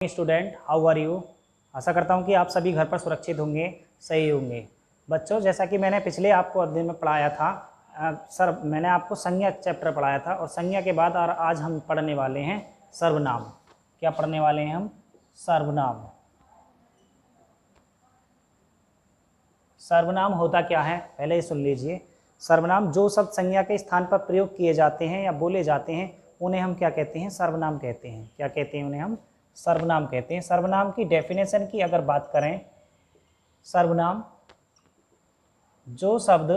Student, how are you. आशा करता हूँ कि आप सभी घर पर सुरक्षित होंगे, सही होंगे। बच्चों, जैसा कि मैंने पिछले आपको अध्ययन में पढ़ाया था, मैंने आपको संज्ञा चैप्टर पढ़ाया था और संज्ञा के बाद और आज हम पढ़ने वाले हैं सर्वनाम। क्या पढ़ने वाले हैं हम? सर्वनाम। सर्वनाम होता क्या है पहले ही सुन लीजिए। सर्वनाम जो शब्द संज्ञा के स्थान पर प्रयोग किए जाते हैं या बोले जाते हैं उन्हें हम क्या कहते हैं? सर्वनाम कहते हैं। क्या कहते हैं? उन्हें हम सर्वनाम कहते हैं। सर्वनाम की डेफिनेशन की अगर बात करें, सर्वनाम जो शब्द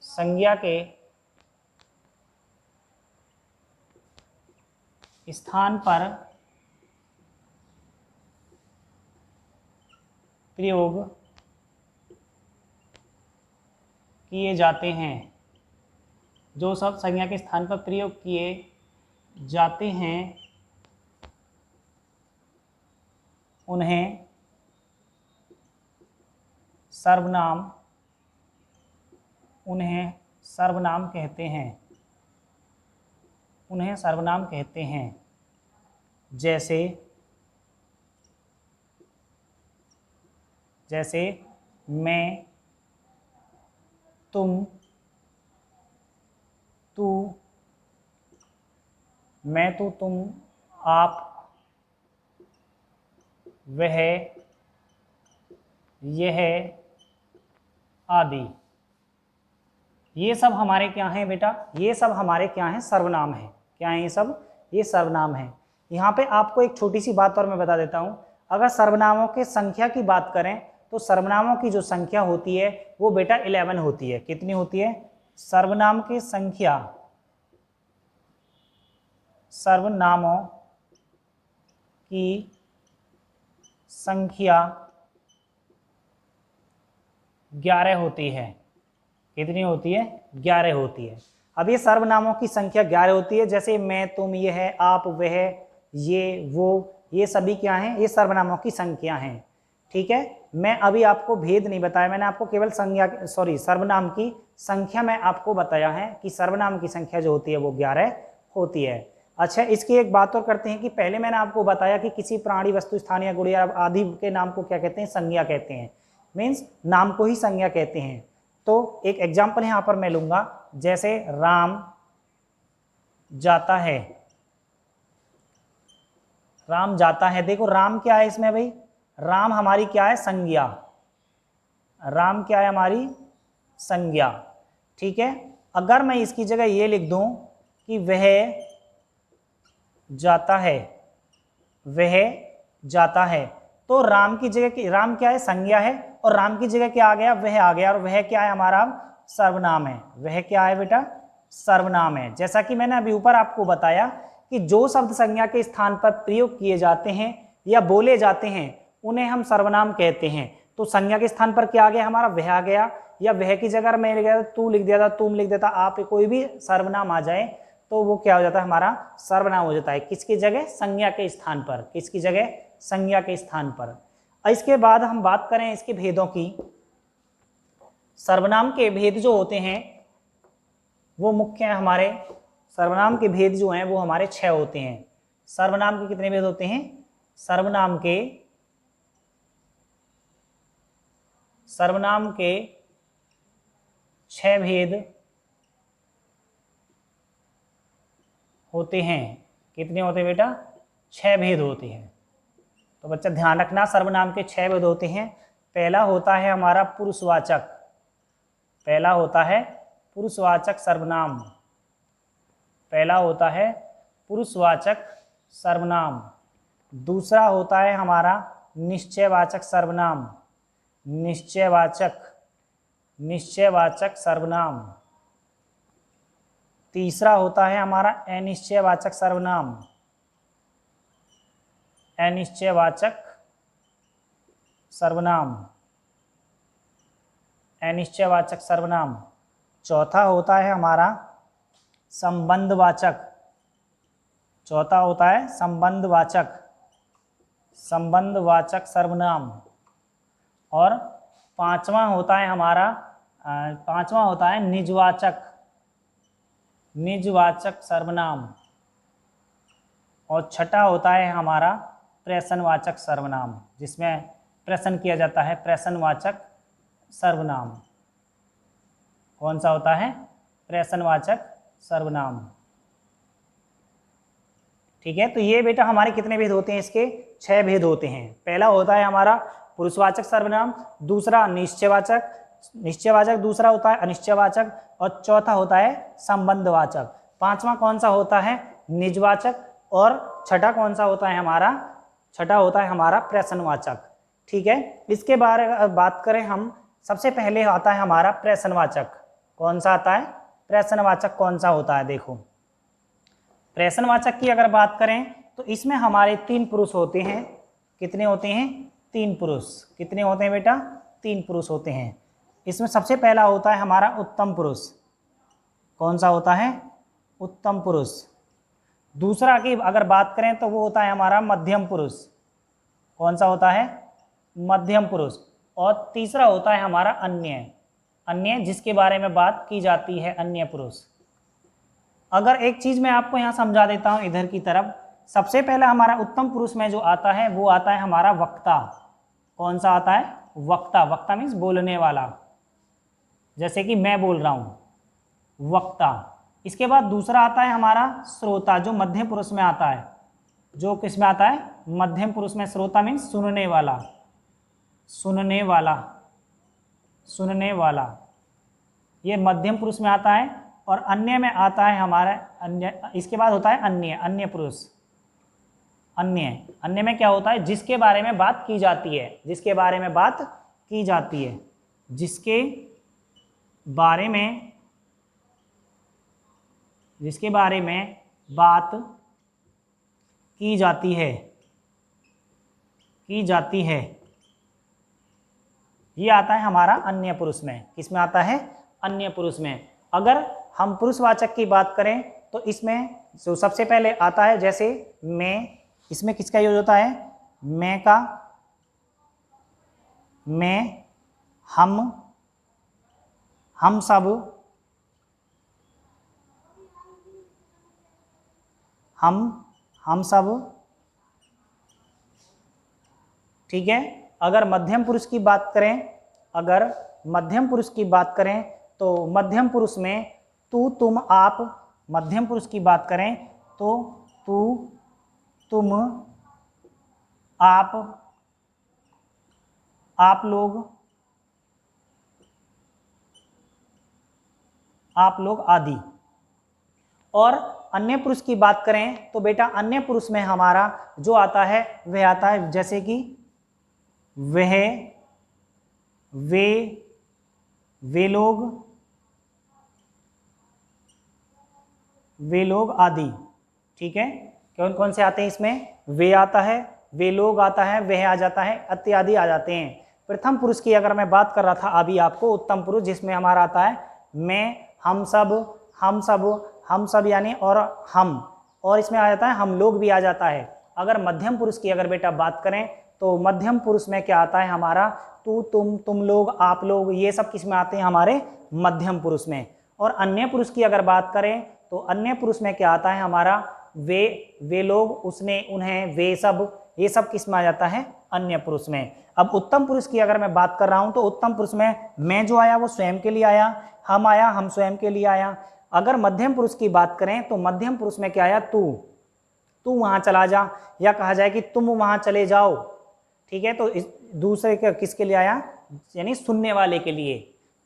संज्ञा के स्थान पर प्रयोग किए जाते हैं, जो शब्द संज्ञा के स्थान पर प्रयोग किए जाते हैं उन्हें सर्वनाम कहते हैं। उन्हें सर्वनाम कहते हैं। जैसे मैं, तुम, तू, मैं, तू, तुम, आप, वह, यह आदि। ये सब हमारे क्या हैं बेटा? ये सब हमारे क्या हैं? सर्वनाम है। क्या है ये सब? ये सर्वनाम है। यहाँ पे आपको एक छोटी सी बात और मैं बता देता हूँ। अगर सर्वनामों के संख्या की बात करें तो सर्वनामों की जो संख्या होती है वो बेटा 11 होती है। कितनी होती है? सर्वनाम की संख्या, सर्वनामों की संख्या 11 होती है। कितनी होती है? 11 होती है। अब ये सर्वनामों की संख्या 11 होती है। जैसे मैं, तुम, ये है, आप, वह, ये, वो, ये सभी क्या हैं? ये सर्वनामों की संख्या हैं। ठीक है। मैं अभी आपको भेद नहीं बताया, मैंने आपको केवल सर्वनाम की संख्या मैं आपको बताया है कि सर्वनाम की संख्या जो होती है वो 11 होती है। अच्छा, इसकी एक बात और करते हैं कि पहले मैंने आपको बताया कि किसी प्राणी, वस्तु, स्थान या गुण आदि के नाम को क्या कहते हैं? संज्ञा कहते हैं। मीन्स नाम को ही संज्ञा कहते हैं। तो एक एग्जाम्पल यहाँ पर मैं लूंगा, जैसे राम जाता है। राम जाता है, देखो राम क्या है इसमें भाई? राम हमारी क्या है? संज्ञा। राम क्या है? हमारी संज्ञा। ठीक है। अगर मैं इसकी जगह ये लिख दूं कि वह जाता है, वह जाता है, तो राम की जगह की, राम क्या है? संज्ञा है, और राम की जगह क्या आ गया? वह आ गया, और वह क्या है? हमारा सर्वनाम है। वह क्या है बेटा? सर्वनाम है। जैसा कि मैंने अभी ऊपर आपको बताया कि जो शब्द संज्ञा के स्थान पर प्रयोग किए जाते हैं या बोले जाते हैं उन्हें हम सर्वनाम कहते हैं। तो संज्ञा के स्थान पर क्या आ गया? हमारा वह आ गया, या वह की जगह मैं लिख देता, तू लिख देता, तुम लिख देता, आप, कोई भी सर्वनाम आ जाए तो वो क्या हो जाता है? हमारा सर्वनाम हो जाता है। किसकी जगह? संज्ञा के स्थान पर। किसकी जगह? संज्ञा के स्थान पर। इसके बाद हम बात करें इसके भेदों की। सर्वनाम के भेद जो होते हैं वो मुख्य है हमारे। सर्वनाम के भेद जो हैं वो हमारे 6 होते हैं। सर्वनाम के कितने भेद होते हैं? सर्वनाम के 6 भेद होते हैं। कितने होते हैं बेटा? 6 भेद होते हैं। तो बच्चा ध्यान रखना, सर्वनाम के 6 भेद होते हैं। पहला होता है हमारा पुरुषवाचक। पहला होता है पुरुषवाचक सर्वनाम। पहला होता है पुरुषवाचक सर्वनाम। दूसरा होता है हमारा निश्चयवाचक सर्वनाम। निश्चयवाचक सर्वनाम। तीसरा होता है हमारा अनिश्चयवाचक सर्वनाम। अनिश्चयवाचक सर्वनाम। चौथा होता है हमारा संबंधवाचक। चौथा होता है संबंधवाचक सर्वनाम। और पांचवा होता है निजवाचक निजवाचक सर्वनाम, और छठा होता है हमारा प्रश्नवाचक सर्वनाम, जिसमें प्रश्न किया जाता है, प्रश्नवाचक सर्वनाम। कौन सा होता है? प्रश्नवाचक सर्वनाम। ठीक है, तो ये बेटा हमारे कितने भेद होते हैं? इसके 6 भेद होते हैं। पहला होता है हमारा पुरुषवाचक सर्वनाम, दूसरा निश्चयवाचक, निश्चयवाचक दूसरा होता है अनिश्चयवाचक, और चौथा होता है संबंधवाचक। पांचवा कौन सा होता है? निजवाचक, और छठा कौन सा होता है हमारा? छठा होता है हमारा प्रश्नवाचक। ठीक है, इसके बारे में बात करें हम, सबसे पहले आता है हमारा प्रश्नवाचक। कौन सा आता है? प्रश्नवाचक कौन सा होता है? देखो, प्रश्नवाचक की अगर बात करें तो इसमें हमारे 3 पुरुष होते हैं। कितने होते हैं? 3 पुरुष। कितने होते हैं बेटा? 3 पुरुष होते हैं। इसमें सबसे पहला होता है हमारा उत्तम पुरुष। कौन सा होता है? उत्तम पुरुष। दूसरा की अगर बात करें तो वो होता है हमारा मध्यम पुरुष। कौन सा होता है? मध्यम पुरुष। और तीसरा होता है हमारा अन्य, अन्य जिसके बारे में बात की जाती है, अन्य पुरुष। अगर एक चीज मैं आपको यहाँ समझा देता हूँ इधर की तरफ, सबसे पहला हमारा उत्तम पुरुष में जो आता है वो आता है हमारा वक्ता। कौन सा आता है? वक्ता। वक्ता मीन्स बोलने वाला, जैसे कि मैं बोल रहा हूं, वक्ता। इसके बाद दूसरा आता है हमारा श्रोता, जो मध्यम पुरुष में आता है। जो किस में आता है? मध्यम पुरुष में। श्रोता मीन्स सुनने वाला, सुनने वाला, सुनने वाला, ये मध्यम पुरुष में आता है। और अन्य में आता है हमारा अन्य। इसके बाद होता है अन्य, अन्य पुरुष। अन्य, अन्य में क्या होता है? जिसके बारे में बात की जाती है, जिसके बारे में बात की जाती है, जिसके बारे में, जिसके बारे में बात की जाती है, की जाती है, ये आता है हमारा अन्य पुरुष में। किसमें आता है? अन्य पुरुष में। अगर हम पुरुषवाचक की बात करें तो इसमें जो सबसे पहले आता है, जैसे मैं, इसमें किसका यूज होता है? मैं का, मैं, हम सब, हम सब। ठीक है, अगर मध्यम पुरुष की बात करें, अगर मध्यम पुरुष की बात करें तो मध्यम पुरुष में तू, तुम, आप। मध्यम पुरुष की बात करें तो तू, तुम, आप लोग, आप लोग आदि। और अन्य पुरुष की बात करें तो बेटा अन्य पुरुष में हमारा जो आता है वह आता है जैसे कि वह, वे लोग, वे लोग आदि। ठीक है, कौन कौन से आते हैं इसमें? वे आता है, वे लोग आता है, वह आ जाता है, इत्यादि आ जाते हैं। प्रथम पुरुष की अगर मैं बात कर रहा था अभी आपको, उत्तम पुरुष, जिसमें हमारा आता है मैं, हम सब, हम सब, हम सब यानी और हम, और इसमें आ जाता है हम लोग भी आ जाता है। अगर मध्यम पुरुष की अगर बेटा बात करें तो मध्यम पुरुष में क्या आता है हमारा? तू, तुम लोग, आप लोग, ये सब किस में आते हैं? हमारे मध्यम पुरुष में। और अन्य पुरुष की अगर बात करें तो अन्य पुरुष में क्या आता है हमारा? वे लोग, उसने, उन्हें, वे सब, ये सब किस में आ जाता है? अन्य पुरुष में। अब उत्तम पुरुष की अगर मैं बात कर रहा हूं तो उत्तम पुरुष में मैं जो आया वो स्वयं के लिए आया, हम आया, हम स्वयं के लिए आया। अगर मध्यम पुरुष की बात करें तो मध्यम पुरुष में क्या आया? तू वहां चला जा, या कहा जाए कि तुम वहां चले जाओ। ठीक है, तो दूसरे के किसके लिए आया? यानी सुनने वाले के लिए।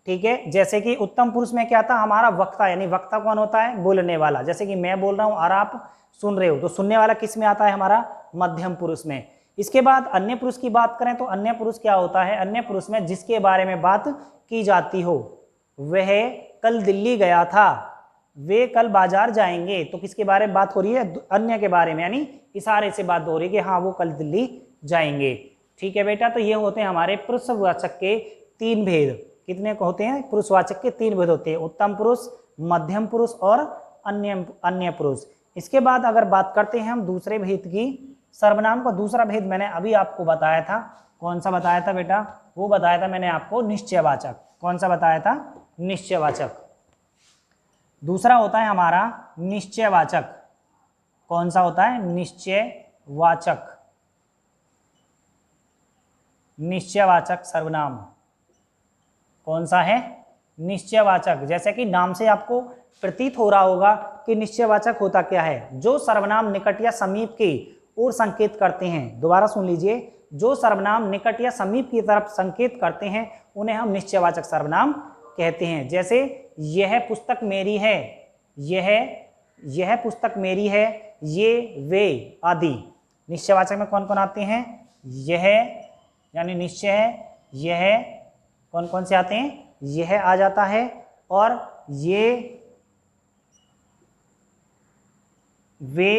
ठीक है, जैसे कि उत्तम पुरुष में क्या था हमारा? वक्ता, यानी वक्ता कौन होता है? बोलने वाला। जैसे कि मैं बोल रहा हूं और आप सुन रहे हो, तो सुनने वाला किस में आता है हमारा? मध्यम पुरुष में। इसके बाद अन्य पुरुष की बात करें तो अन्य पुरुष क्या होता है? अन्य पुरुष में जिसके बारे में बात की जाती हो। वह कल दिल्ली गया था, वे कल बाजार जाएंगे, तो किसके बारे में बात हो रही है? अन्य के बारे में, यानी इशारे से बात हो रही है कि हाँ वो कल दिल्ली जाएंगे। ठीक है बेटा, तो ये होते हैं हमारे पुरुषवाचक के 3 भेद। कितने को होते हैं? पुरुषवाचक के 3 भेद होते हैं, उत्तम पुरुष, मध्यम पुरुष और अन्य पुरुष। इसके बाद अगर बात करते हैं हम दूसरे भेद की, सर्वनाम का दूसरा भेद मैंने अभी आपको बताया था। कौन सा बताया था बेटा? वो बताया था मैंने आपको निश्चयवाचक। कौन सा बताया था? निश्चयवाचक। दूसरा होता है हमारा निश्चयवाचक। कौन सा होता है? निश्चयवाचक। निश्चयवाचक सर्वनाम कौन सा है? निश्चयवाचक। जैसे कि नाम से आपको प्रतीत हो रहा होगा कि निश्चयवाचक होता क्या है, जो सर्वनाम निकट या समीप की ओर संकेत करते हैं। दोबारा सुन लीजिए, जो सर्वनाम निकट या समीप की तरफ संकेत करते हैं उन्हें हम निश्चयवाचक सर्वनाम कहते हैं। जैसे यह पुस्तक मेरी है, यह पुस्तक मेरी है, ये, वे आदि। निश्चयवाचक में कौन कौन आते हैं? यह यानी निश्चय है, यह कौन कौन से आते हैं? यह आ जाता है, और ये, वे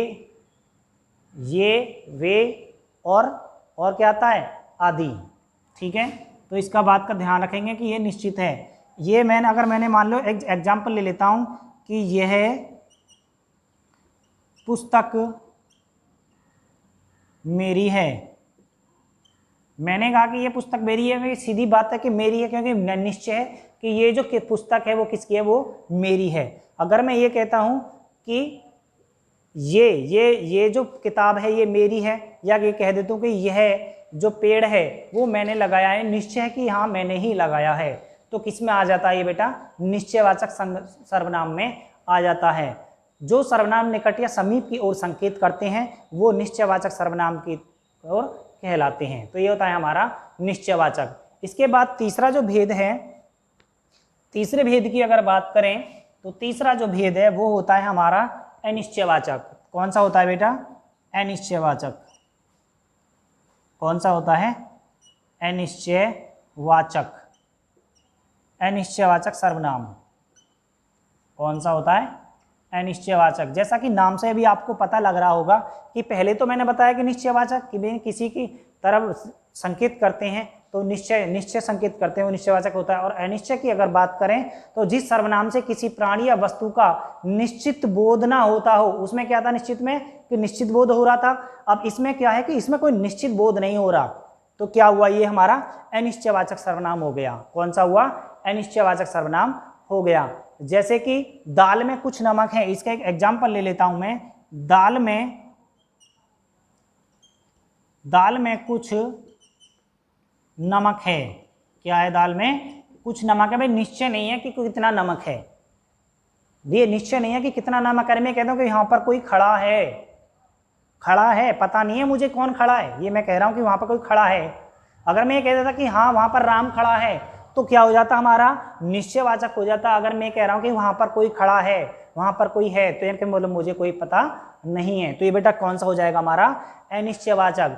और क्या आता है? आदि। ठीक है, तो इसका बात का ध्यान रखेंगे कि ये निश्चित है। ये अगर मैंने मान लो एक एग्जाम्पल ले लेता हूं कि यह पुस्तक मेरी है। मैंने कहा कि ये पुस्तक मेरी है, मेरी सीधी बात है कि मेरी है, क्योंकि निश्चय है कि ये जो पुस्तक है वो किसकी है? वो मेरी है। अगर मैं ये कहता हूं कि ये जो किताब है ये मेरी है, या ये कह देता हूं कि यह जो पेड़ है वो मैंने लगाया है, निश्चय है कि हाँ मैंने ही लगाया है, तो किस में आ जाता है ये बेटा? निश्चयवाचक सर्वनाम में आ जाता है। जो सर्वनाम निकट या समीप की ओर संकेत करते हैं वो निश्चयवाचक सर्वनाम की ओर कहलाते हैं। तो ये होता है हमारा निश्चयवाचक। इसके बाद तीसरा जो भेद है, तीसरे भेद की अगर बात करें तो तीसरा जो भेद है वो होता है हमारा अनिश्चयवाचक। कौन सा होता है बेटा? अनिश्चयवाचक। कौन सा होता है? अनिश्चयवाचक। अनिश्चयवाचक सर्वनाम कौन सा होता है? अनिश्चयवाचक। जैसा कि नाम से भी आपको पता लग रहा होगा कि पहले तो मैंने बताया कि निश्चयवाचक कि किसी की तरफ संकेत करते हैं तो निश्चय संकेत करते हैं वो निश्चयवाचक होता है। और अनिश्चय की अगर बात करें तो जिस सर्वनाम से किसी प्राणी या वस्तु का निश्चित बोध ना होता हो, उसमें क्या था निश्चित में? कि निश्चित बोध हो रहा था। अब इसमें क्या है कि इसमें कोई निश्चित बोध नहीं हो रहा, तो क्या हुआ? ये हमारा अनिश्चयवाचक सर्वनाम हो गया। कौन सा हुआ? अनिश्चयवाचक सर्वनाम हो गया। जैसे कि दाल में कुछ नमक है, इसका एक एग्जाम्पल ले लेता हूं मैं। दाल में कुछ नमक है। क्या है? दाल में कुछ नमक है। भाई निश्चय नहीं है कि कितना नमक है, ये निश्चय नहीं है कि कितना नमक है। मैं कहता हूं कि यहां पर कोई खड़ा है, पता नहीं है मुझे कौन खड़ा है, ये मैं कह रहा हूं कि वहां पर कोई खड़ा है। अगर मैं ये कह देता कि हाँ वहां पर राम खड़ा है, तो क्या हो जाता? हमारा निश्चयवाचक हो जाता। अगर मैं कह रहा हूं कि वहां पर कोई खड़ा है, वहां पर कोई है, तो ये मतलब मुझे कोई पता नहीं है, तो ये बेटा कौन सा हो जाएगा? हमारा अनिश्चयवाचक।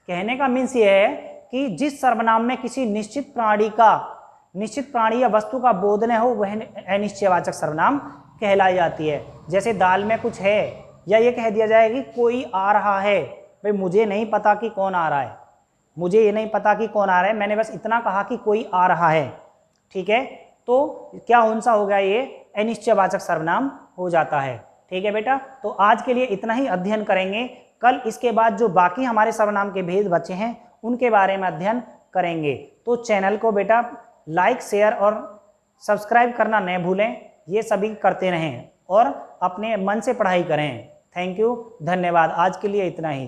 कहने का मीन्स ये है कि जिस सर्वनाम में किसी निश्चित प्राणी या वस्तु का बोध न हो वह अनिश्चयवाचक सर्वनाम कहलाई जाती है। जैसे दाल में कुछ है, या ये कह दिया जाए कि कोई आ रहा है। भाई मुझे नहीं पता कि कौन आ रहा है, मुझे ये नहीं पता कि कौन आ रहा है, मैंने बस इतना कहा कि कोई आ रहा है। ठीक है, तो क्या कौन सा हो गया? ये अनिश्चयवाचक सर्वनाम हो जाता है। ठीक है बेटा, तो आज के लिए इतना ही अध्ययन करेंगे। कल इसके बाद जो बाकी हमारे सर्वनाम के भेद बचे हैं उनके बारे में अध्ययन करेंगे। तो चैनल को बेटा लाइक, शेयर और सब्सक्राइब करना न भूलें, ये सभी करते रहें और अपने मन से पढ़ाई करें। थैंक यू, धन्यवाद। आज के लिए इतना ही।